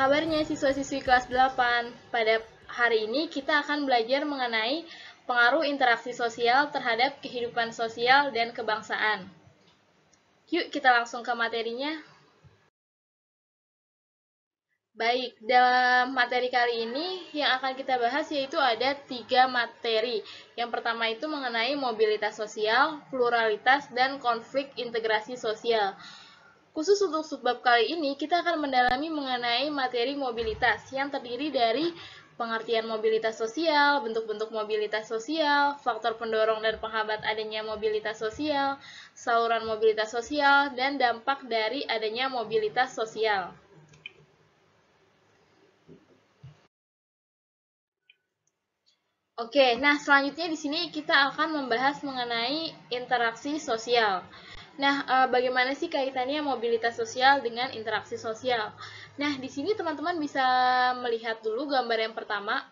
kabarnya siswa-siswi kelas 8? Pada hari ini kita akan belajar mengenai pengaruh interaksi sosial terhadap kehidupan sosial dan kebangsaan. Yuk kita langsung ke materinya. Baik, dalam materi kali ini yang akan kita bahas yaitu ada 3 materi. Yang pertama itu mengenai mobilitas sosial, pluralitas, dan konflik integrasi sosial. Khusus untuk subbab kali ini, kita akan mendalami mengenai materi mobilitas yang terdiri dari pengertian mobilitas sosial, bentuk-bentuk mobilitas sosial, faktor pendorong dan penghambat adanya mobilitas sosial, saluran mobilitas sosial, dan dampak dari adanya mobilitas sosial. Oke, nah selanjutnya di sini kita akan membahas mengenai interaksi sosial. Nah, bagaimana sih kaitannya mobilitas sosial dengan interaksi sosial? Nah, di sini teman-teman bisa melihat dulu gambar yang pertama.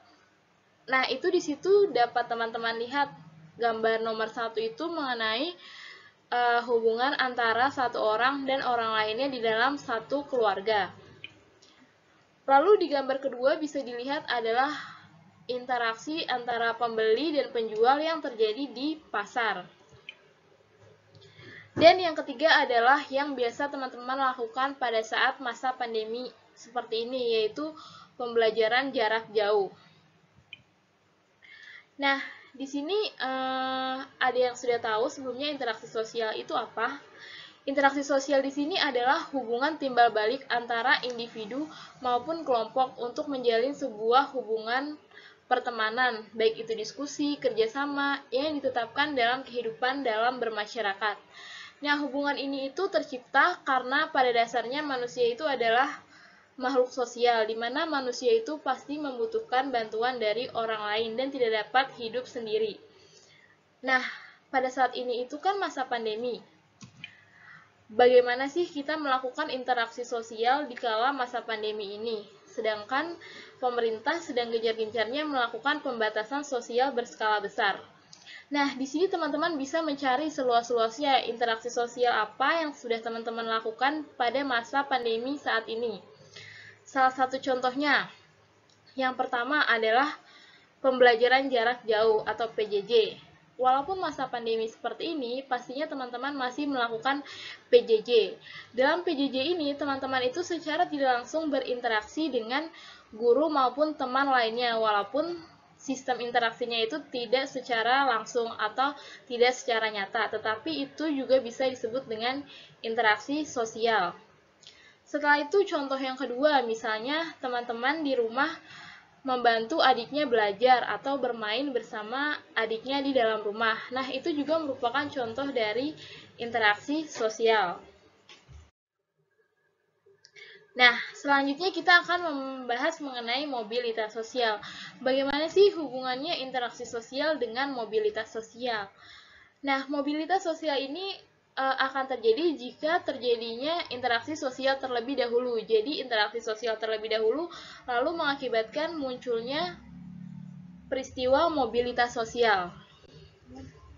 Nah, itu di situ dapat teman-teman lihat gambar nomor 1 itu mengenai hubungan antara satu orang dan orang lainnya di dalam satu keluarga. Lalu di gambar kedua bisa dilihat adalah interaksi antara pembeli dan penjual yang terjadi di pasar. Dan yang ketiga adalah yang biasa teman-teman lakukan pada saat masa pandemi seperti ini, yaitu pembelajaran jarak jauh. Nah, di sini ada yang sudah tahu sebelumnya interaksi sosial itu apa? Interaksi sosial di sini adalah hubungan timbal balik antara individu maupun kelompok untuk menjalin sebuah hubungan pertemanan, baik itu diskusi, kerjasama, yang ditetapkan dalam kehidupan dalam bermasyarakat. Nah, hubungan ini itu tercipta karena pada dasarnya manusia itu adalah makhluk sosial, di mana manusia itu pasti membutuhkan bantuan dari orang lain dan tidak dapat hidup sendiri. Nah, pada saat ini itu kan masa pandemi. Bagaimana sih kita melakukan interaksi sosial di kala masa pandemi ini? Sedangkan pemerintah sedang gencar-gencarnya melakukan pembatasan sosial berskala besar. Nah, di sini teman-teman bisa mencari seluas-luasnya interaksi sosial apa yang sudah teman-teman lakukan pada masa pandemi saat ini. Salah satu contohnya, yang pertama adalah pembelajaran jarak jauh atau PJJ. Walaupun masa pandemi seperti ini, pastinya teman-teman masih melakukan PJJ. Dalam PJJ ini, teman-teman itu secara tidak langsung berinteraksi dengan guru maupun teman lainnya, walaupun sistem interaksinya itu tidak secara langsung atau tidak secara nyata, tetapi itu juga bisa disebut dengan interaksi sosial. Setelah itu, contoh yang kedua, misalnya teman-teman di rumah membantu adiknya belajar atau bermain bersama adiknya di dalam rumah. Nah, itu juga merupakan contoh dari interaksi sosial. Nah, selanjutnya kita akan membahas mengenai mobilitas sosial. Bagaimana sih hubungannya interaksi sosial dengan mobilitas sosial? Nah, mobilitas sosial ini akan terjadi jika terjadinya interaksi sosial terlebih dahulu. Jadi, interaksi sosial terlebih dahulu lalu mengakibatkan munculnya peristiwa mobilitas sosial.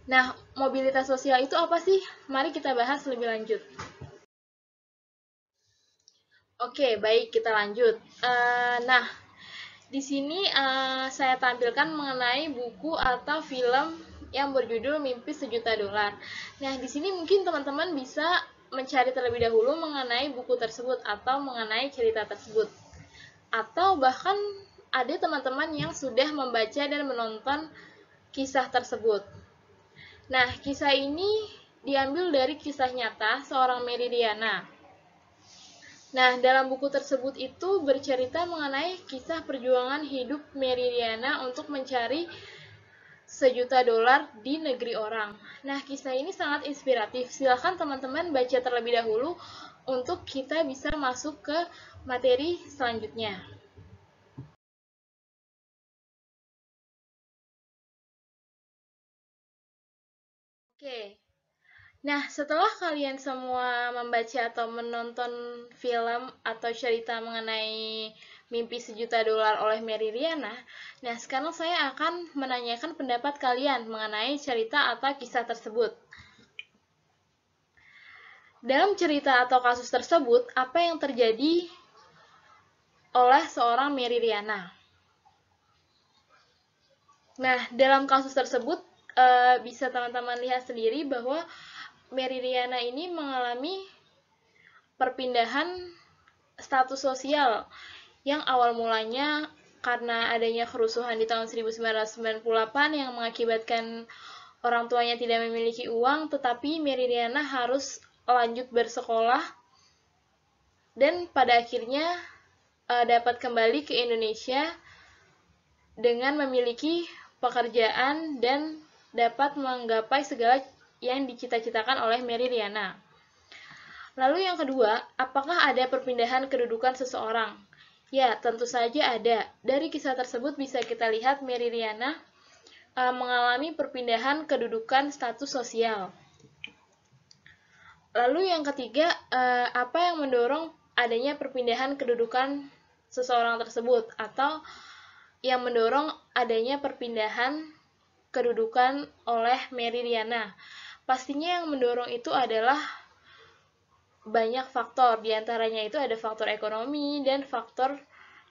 Nah, mobilitas sosial itu apa sih? Mari kita bahas lebih lanjut. Oke, baik, kita lanjut. Nah, di sini saya tampilkan mengenai buku atau film yang berjudul Mimpi Sejuta Dolar. Nah, di sini mungkin teman-teman bisa mencari terlebih dahulu mengenai buku tersebut atau mengenai cerita tersebut. Atau bahkan ada teman-teman yang sudah membaca dan menonton kisah tersebut. Nah, kisah ini diambil dari kisah nyata seorang Meridiana. Nah, dalam buku tersebut itu bercerita mengenai kisah perjuangan hidup Meridiana untuk mencari $1.000.000 di negeri orang. Nah, kisah ini sangat inspiratif. Silahkan teman-teman baca terlebih dahulu untuk kita bisa masuk ke materi selanjutnya. Oke. Nah, setelah kalian semua membaca atau menonton film atau cerita mengenai Mimpi Sejuta Dolar oleh Meridiana, nah sekarang saya akan menanyakan pendapat kalian mengenai cerita atau kisah tersebut. Dalam cerita atau kasus tersebut, apa yang terjadi oleh seorang Mary Riana. Nah, dalam kasus tersebut bisa teman-teman lihat sendiri bahwa Mary Riana ini mengalami perpindahan status sosial yang awal mulanya karena adanya kerusuhan di tahun 1998 yang mengakibatkan orang tuanya tidak memiliki uang, tetapi Mary Riana harus lanjut bersekolah dan pada akhirnya dapat kembali ke Indonesia dengan memiliki pekerjaan dan dapat menggapai segala yang dicita-citakan oleh Mary Riana. Lalu yang kedua, apakah ada perpindahan kedudukan seseorang? Ya, tentu saja ada. Dari kisah tersebut bisa kita lihat Mary Riana mengalami perpindahan kedudukan status sosial. Lalu yang ketiga, apa yang mendorong adanya perpindahan kedudukan seseorang tersebut atau yang mendorong adanya perpindahan kedudukan oleh Mary Riana? Pastinya yang mendorong itu adalah banyak faktor, diantaranya itu ada faktor ekonomi dan faktor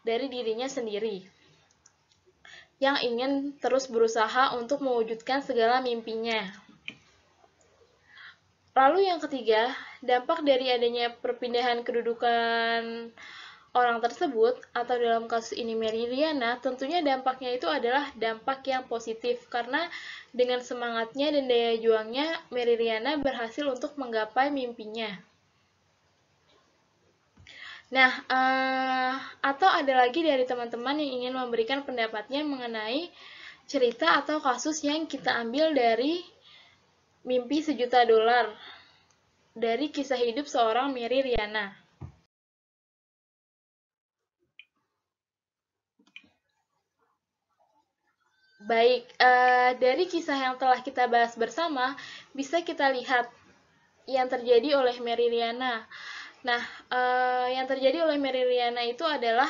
dari dirinya sendiri yang ingin terus berusaha untuk mewujudkan segala mimpinya. Lalu yang ketiga, dampak dari adanya perpindahan kedudukan orang tersebut, atau dalam kasus ini Mary Riana, tentunya dampaknya itu adalah dampak yang positif, karena dengan semangatnya dan daya juangnya, Mary Riana berhasil untuk menggapai mimpinya. Nah, atau ada lagi dari teman-teman yang ingin memberikan pendapatnya mengenai cerita atau kasus yang kita ambil dari Mimpi Sejuta Dolar dari kisah hidup seorang Mary Riana. Baik, dari kisah yang telah kita bahas bersama, bisa kita lihat yang terjadi oleh Mary Riana. Nah, yang terjadi oleh Mary Riana itu adalah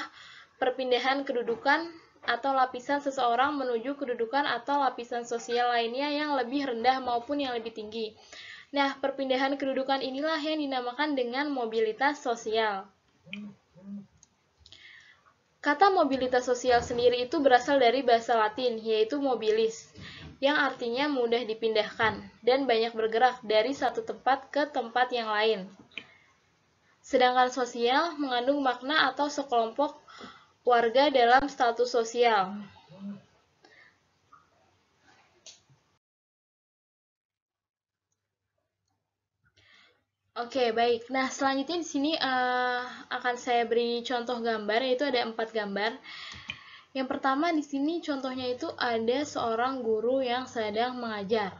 perpindahan kedudukan atau lapisan seseorang menuju kedudukan atau lapisan sosial lainnya yang lebih rendah maupun yang lebih tinggi. Nah, perpindahan kedudukan inilah yang dinamakan dengan mobilitas sosial. Kata mobilitas sosial sendiri itu berasal dari bahasa Latin, yaitu mobilis, yang artinya mudah dipindahkan dan banyak bergerak dari satu tempat ke tempat yang lain. Sedangkan sosial mengandung makna atau sekelompok warga dalam status sosial. Oke, baik. Nah, selanjutnya di sini akan saya beri contoh gambar, yaitu ada 4 gambar. Yang pertama di sini contohnya itu ada seorang guru yang sedang mengajar.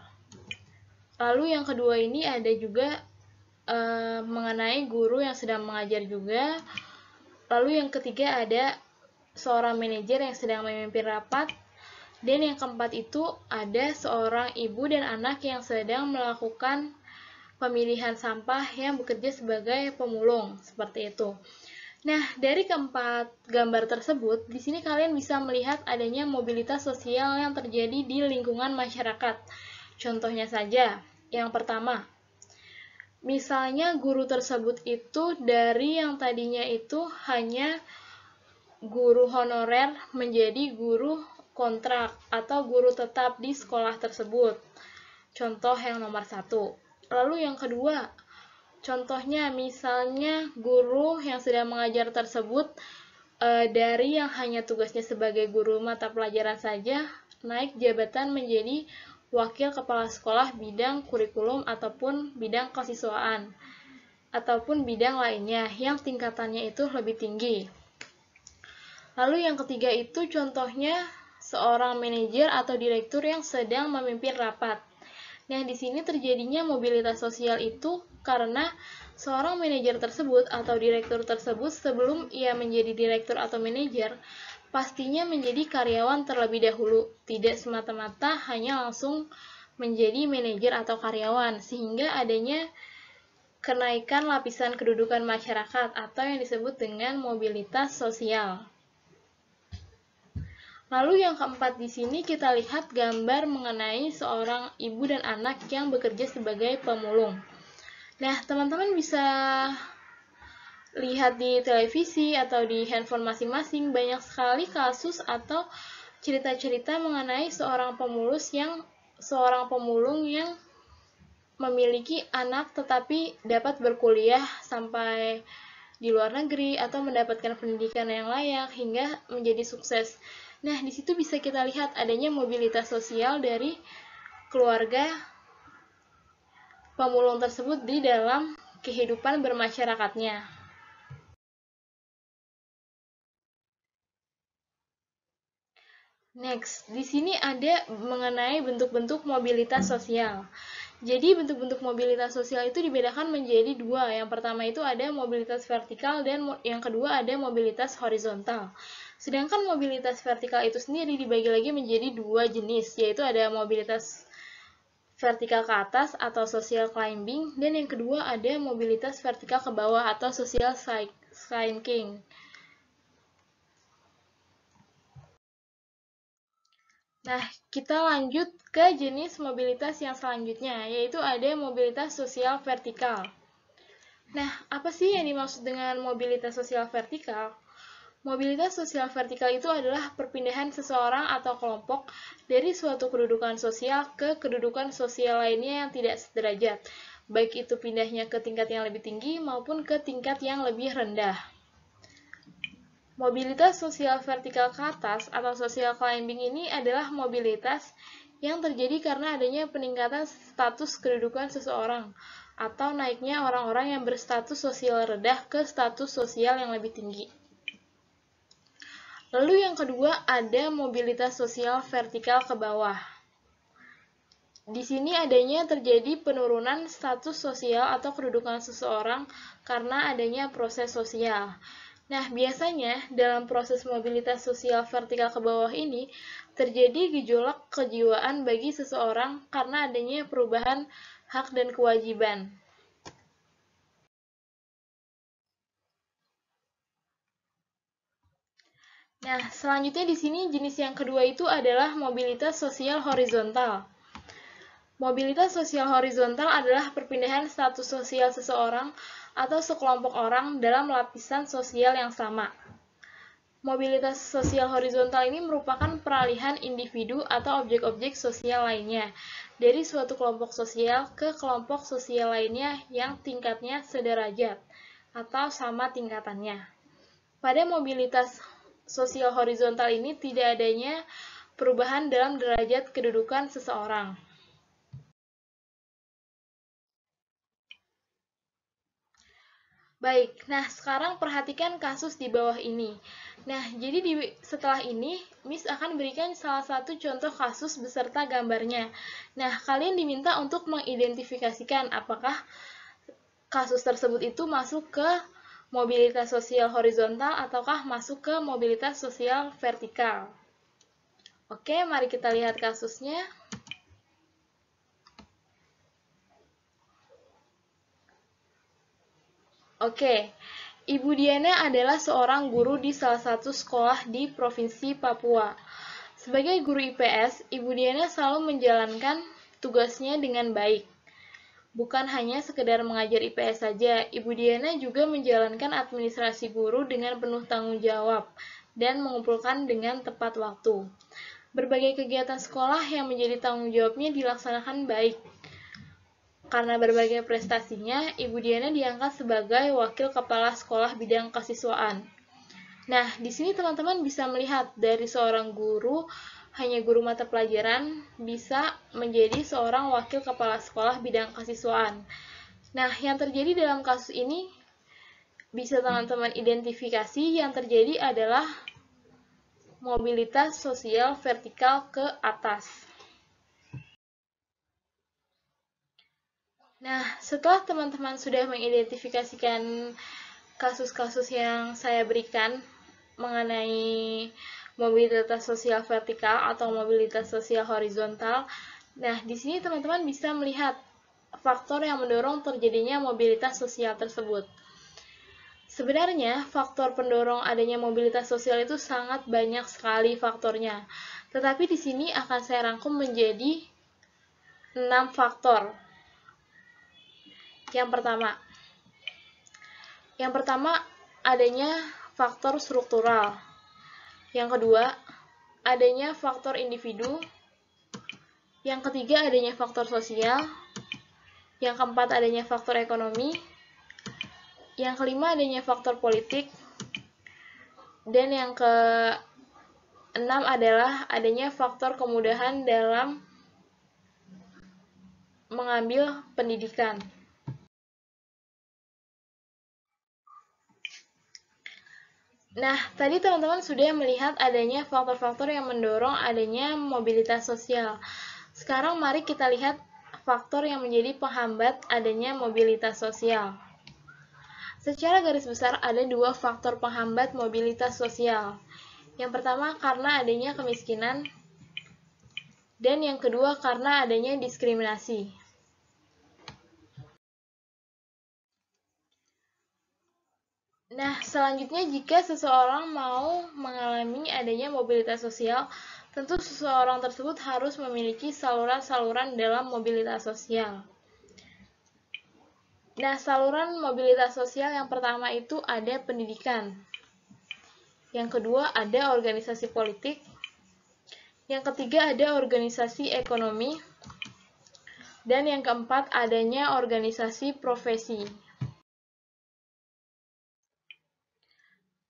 Lalu yang kedua ini ada juga mengenai guru yang sedang mengajar juga. Lalu yang ketiga ada seorang manajer yang sedang memimpin rapat. Dan yang keempat itu ada seorang ibu dan anak yang sedang melakukan pemilihan sampah yang bekerja sebagai pemulung, seperti itu. Nah, dari keempat gambar tersebut, di sini kalian bisa melihat adanya mobilitas sosial yang terjadi di lingkungan masyarakat. Contohnya saja, yang pertama, misalnya guru tersebut itu dari yang tadinya itu hanya guru honorer menjadi guru kontrak atau guru tetap di sekolah tersebut. Contoh yang nomor 1. Lalu yang kedua, contohnya misalnya guru yang sedang mengajar tersebut dari yang hanya tugasnya sebagai guru mata pelajaran saja, naik jabatan menjadi wakil kepala sekolah bidang kurikulum ataupun bidang kesiswaan, ataupun bidang lainnya yang tingkatannya itu lebih tinggi. Lalu yang ketiga itu contohnya seorang manajer atau direktur yang sedang memimpin rapat. Nah, di sini terjadinya mobilitas sosial itu karena seorang manajer tersebut atau direktur tersebut sebelum ia menjadi direktur atau manajer, pastinya menjadi karyawan terlebih dahulu, tidak semata-mata hanya langsung menjadi manajer atau karyawan, sehingga adanya kenaikan lapisan kedudukan masyarakat atau yang disebut dengan mobilitas sosial. Lalu yang keempat di sini kita lihat gambar mengenai seorang ibu dan anak yang bekerja sebagai pemulung. Nah, teman-teman bisa lihat di televisi atau di handphone masing-masing, banyak sekali kasus atau cerita-cerita mengenai seorang pemulung yang memiliki anak tetapi dapat berkuliah sampai di luar negeri atau mendapatkan pendidikan yang layak hingga menjadi sukses. Nah, di situ bisa kita lihat adanya mobilitas sosial dari keluarga pemulung tersebut di dalam kehidupan bermasyarakatnya. Next, di sini ada mengenai bentuk-bentuk mobilitas sosial. Jadi bentuk-bentuk mobilitas sosial itu dibedakan menjadi dua. Yang pertama itu ada mobilitas vertikal dan yang kedua ada mobilitas horizontal. Sedangkan mobilitas vertikal itu sendiri dibagi lagi menjadi dua jenis, yaitu ada mobilitas vertikal ke atas atau social climbing, dan yang kedua ada mobilitas vertikal ke bawah atau social sinking. Nah, kita lanjut ke jenis mobilitas yang selanjutnya, yaitu ada mobilitas sosial vertikal. Nah, apa sih yang dimaksud dengan mobilitas sosial vertikal? Mobilitas sosial vertikal itu adalah perpindahan seseorang atau kelompok dari suatu kedudukan sosial ke kedudukan sosial lainnya yang tidak sederajat, baik itu pindahnya ke tingkat yang lebih tinggi maupun ke tingkat yang lebih rendah. Mobilitas sosial vertikal ke atas atau social climbing ini adalah mobilitas yang terjadi karena adanya peningkatan status kedudukan seseorang atau naiknya orang-orang yang berstatus sosial rendah ke status sosial yang lebih tinggi. Lalu yang kedua ada mobilitas sosial vertikal ke bawah. Di sini adanya terjadi penurunan status sosial atau kedudukan seseorang karena adanya proses sosial. Nah, biasanya dalam proses mobilitas sosial vertikal ke bawah ini terjadi gejolak kejiwaan bagi seseorang karena adanya perubahan hak dan kewajiban. Nah, selanjutnya di sini jenis yang kedua itu adalah mobilitas sosial horizontal. Mobilitas sosial horizontal adalah perpindahan status sosial seseorang atau sekelompok orang dalam lapisan sosial yang sama. Mobilitas sosial horizontal ini merupakan peralihan individu atau objek-objek sosial lainnya dari suatu kelompok sosial ke kelompok sosial lainnya yang tingkatnya sederajat atau sama tingkatannya. Pada mobilitas sosial horizontal ini tidak adanya perubahan dalam derajat kedudukan seseorang. Baik, nah sekarang perhatikan kasus di bawah ini. Nah, jadi setelah ini, Miss akan berikan salah satu contoh kasus beserta gambarnya. Nah, kalian diminta untuk mengidentifikasikan apakah kasus tersebut itu masuk ke mobilitas sosial horizontal ataukah masuk ke mobilitas sosial vertikal. Oke, mari kita lihat kasusnya. Oke, Ibu Diana adalah seorang guru di salah satu sekolah di Provinsi Papua. Sebagai guru IPS, Ibu Diana selalu menjalankan tugasnya dengan baik. Bukan hanya sekedar mengajar IPS saja, Ibu Diana juga menjalankan administrasi guru dengan penuh tanggung jawab dan mengumpulkan dengan tepat waktu. Berbagai kegiatan sekolah yang menjadi tanggung jawabnya dilaksanakan baik. Karena berbagai prestasinya, Ibu Diana diangkat sebagai Wakil Kepala Sekolah Bidang Kesiswaan. Nah, di sini teman-teman bisa melihat dari seorang guru, hanya guru mata pelajaran, bisa menjadi seorang Wakil Kepala Sekolah Bidang Kesiswaan. Nah, yang terjadi dalam kasus ini, bisa teman-teman identifikasi yang terjadi adalah mobilitas sosial vertikal ke atas. Nah, setelah teman-teman sudah mengidentifikasikan kasus-kasus yang saya berikan mengenai mobilitas sosial vertikal atau mobilitas sosial horizontal, nah di sini teman-teman bisa melihat faktor yang mendorong terjadinya mobilitas sosial tersebut. Sebenarnya, faktor pendorong adanya mobilitas sosial itu sangat banyak sekali faktornya. Tetapi di sini akan saya rangkum menjadi 6 faktor. Yang pertama, Yang pertama, adanya faktor struktural. Yang kedua, adanya faktor individu. Yang ketiga, adanya faktor sosial. Yang keempat, adanya faktor ekonomi. Yang kelima, adanya faktor politik. Dan yang keenam adalah adanya faktor kemudahan dalam mengambil pendidikan. Nah, tadi teman-teman sudah melihat adanya faktor-faktor yang mendorong adanya mobilitas sosial. Sekarang mari kita lihat faktor yang menjadi penghambat adanya mobilitas sosial. Secara garis besar ada dua faktor penghambat mobilitas sosial. Yang pertama karena adanya kemiskinan, dan yang kedua karena adanya diskriminasi. Nah, selanjutnya jika seseorang mau mengalami adanya mobilitas sosial, tentu seseorang tersebut harus memiliki saluran-saluran dalam mobilitas sosial. Nah, saluran mobilitas sosial yang pertama itu ada pendidikan. Yang kedua ada organisasi politik. Yang ketiga ada organisasi ekonomi. Dan yang keempat adanya organisasi profesi.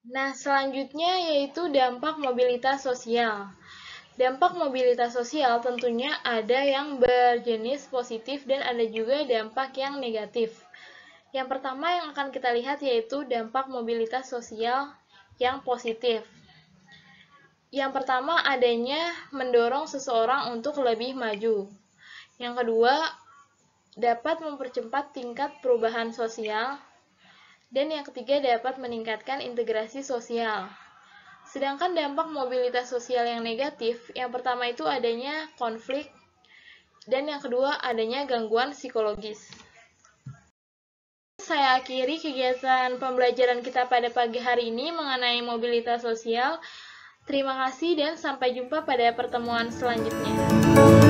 Nah, selanjutnya yaitu dampak mobilitas sosial. Dampak mobilitas sosial tentunya ada yang berjenis positif dan ada juga dampak yang negatif. Yang pertama yang akan kita lihat yaitu dampak mobilitas sosial yang positif. Yang pertama adanya mendorong seseorang untuk lebih maju. Yang kedua, dapat mempercepat tingkat perubahan sosial. Dan yang ketiga dapat meningkatkan integrasi sosial. Sedangkan dampak mobilitas sosial yang negatif, yang pertama itu adanya konflik, dan yang kedua adanya gangguan psikologis. Saya akhiri kegiatan pembelajaran kita pada pagi hari ini mengenai mobilitas sosial. Terima kasih dan sampai jumpa pada pertemuan selanjutnya.